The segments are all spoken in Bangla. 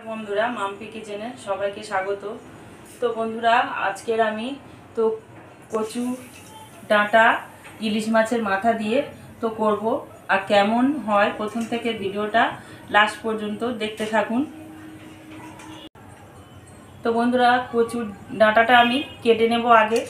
বন্ধুরা মাম্পি কিচেনে সবাইকে স্বাগত। তো বন্ধুরা আজকের আমি তো কচু ডাঁটা ইলিশ মাছের মাথা দিয়ে তো করব, আর কেমন হয় প্রথম থেকে ভিডিওটা লাস্ট পর্যন্ত দেখতে থাকুন। তো বন্ধুরা কচু ডাঁটাটা আমি কেটে নেব আগে।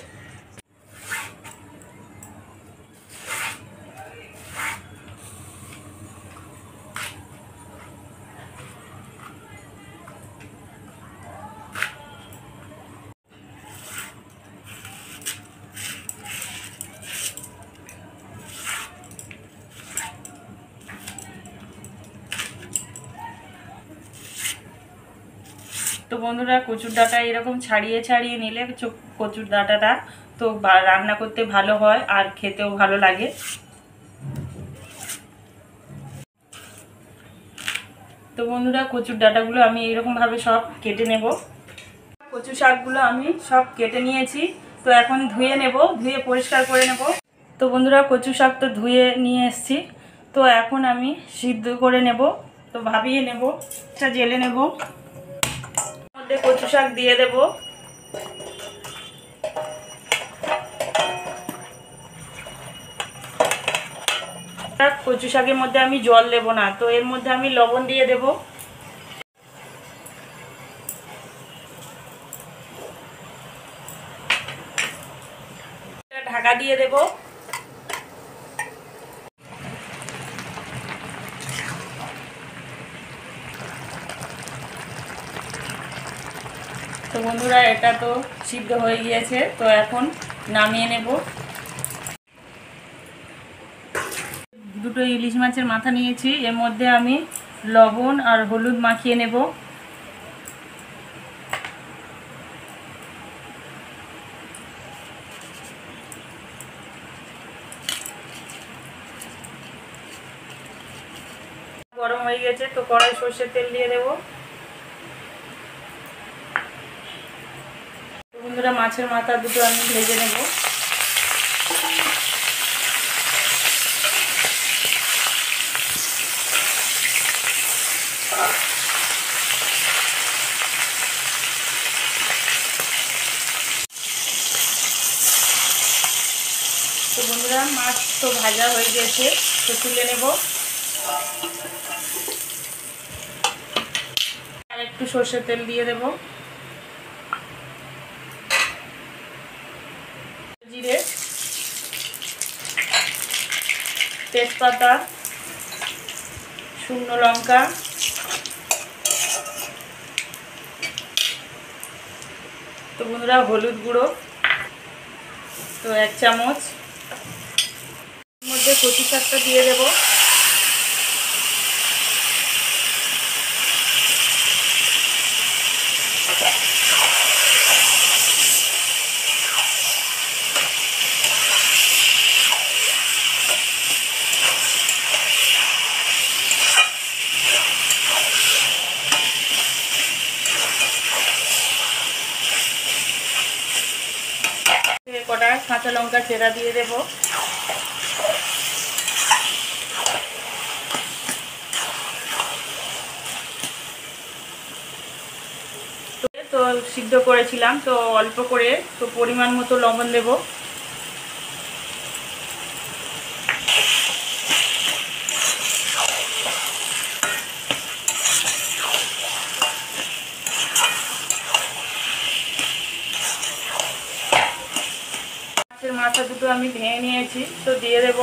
তো বন্ধুরা কচুর ডাঁটা এরকম ছাড়িয়ে ছাড়িয়ে নিলে কচুর ডাঁটাটা তো রান্না করতে ভালো হয় আর খেতেও ভালো লাগে। তো বন্ধুরা কচুর ডাঁটাগুলো আমি এরকমভাবে সব কেটে নেব। কচু শাকগুলো আমি সব কেটে নিয়েছি, তো এখন ধুয়ে নেব, ধুয়ে পরিষ্কার করে নেব। তো বন্ধুরা কচু শাক তো ধুয়ে নিয়ে এসেছি, তো এখন আমি সিদ্ধ করে নেব। তো ভাবিয়ে নেব, এটা জেলে নেব, মধ্যে কচু শাক দিয়ে দেব। কচু শাকের মধ্যে আমি জল দেব না, তো এর মধ্যে আমি লবণ দিয়ে দেব। ঢাকা দিয়ে দেব। তো বন্ধুরা এটা তো সিদ্ধ হয়ে গিয়েছে, তো এখন নামিয়ে নেব। দুটো ইলিশ মাছের মাথা নিয়েছি, এর মধ্যে আমি লবণ আর হলুদ মাখিয়ে নেব। গরম হয়ে গেছে, তো কড়াই সর্ষের তেল দিয়ে দেব। বন্ধুরা মাছের মাথা দুটো আমি ভেজে নেব। তো বন্ধুরা মাছ তো ভাজা হয়ে গেছে, তো তুলে নেব। আর একটু সর্ষের তেল দিয়ে দেব, জিরে, তেজপাতা, শুকনো লঙ্কা, তো বন্ধুরা হলুদ গুঁড়ো তো 1 চামচ, এর মধ্যে কচু শাকটা দিয়ে দেব। কটা কাঁচা লঙ্কা চেরা দিয়ে দেব। তো সিদ্ধ করেছিলাম, তো অল্প করে, তো পরিমাণ মতো লবণ দেব। মাছের মাথা দুটো আমি ভেঙে নিয়েছি, তো দিয়ে দেব।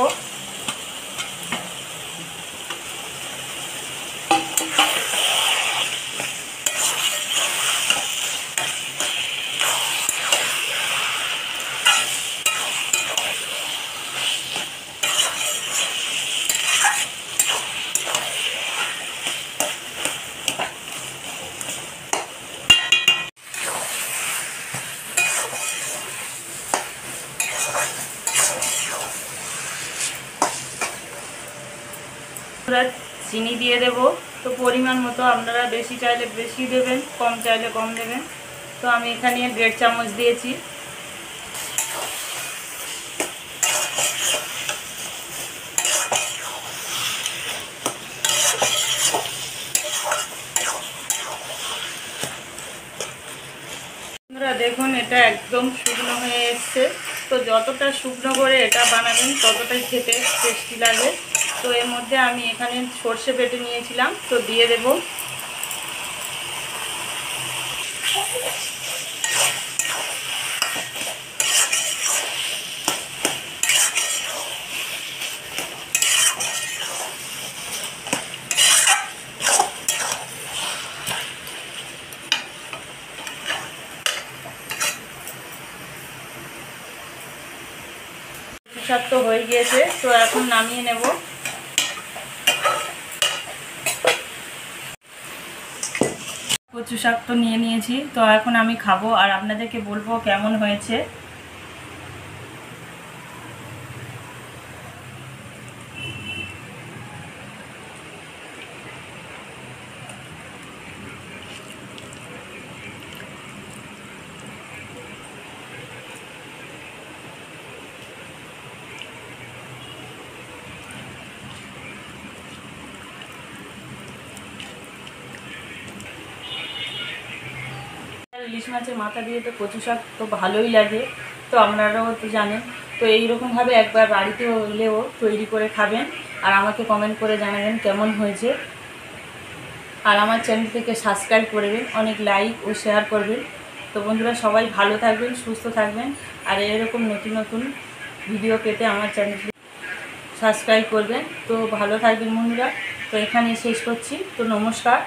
চিনি দিয়ে দেব, তো পরিমাণ মতো, আপনারা বেশি চাইলে বেশি দেবেন, কম চাইলে কম দেবেন। তো আমি এখানে 1.5 চামচ দিয়েছি। বন্ধুরা দেখুন এটা একদম শুকনো হয়ে এসছে। তো যতটা শুকনো করে এটা বানাবেন ততটাই খেতে টেস্টি লাগে। তো এর মধ্যে আমি এখানে সর্ষে বেটে নিয়েছিলাম, তো দিয়ে দেব। শাক তো হয়ে গিয়েছে, তো এখন নামিয়ে নেব। কচু শাক তো নিয়ে নিয়েছি, তো এখন আমি খাবো আর আপনাদেরকে বলবো কেমন হয়েছে। ইলিশ মাছের মাথা দিয়ে তো কচু শাক তো ভালোই লাগে, তো আপনারাও তো জানেন। তো এইরকমভাবে একবার বাড়িতে হলেও তৈরি করে খাবেন আর আমাকে কমেন্ট করে জানাবেন কেমন হয়েছে। আর আমার চ্যানেলটিকে সাবস্ক্রাইব করবেন, অনেক লাইক ও শেয়ার করবেন। তো বন্ধুরা সবাই ভালো থাকবেন, সুস্থ থাকবেন, আর এরকম নতুন নতুন ভিডিও পেতে আমার চ্যানেলটি সাবস্ক্রাইব করবেন। তো ভালো থাকবেন বন্ধুরা। তো এখানে শেষ করছি। তো নমস্কার।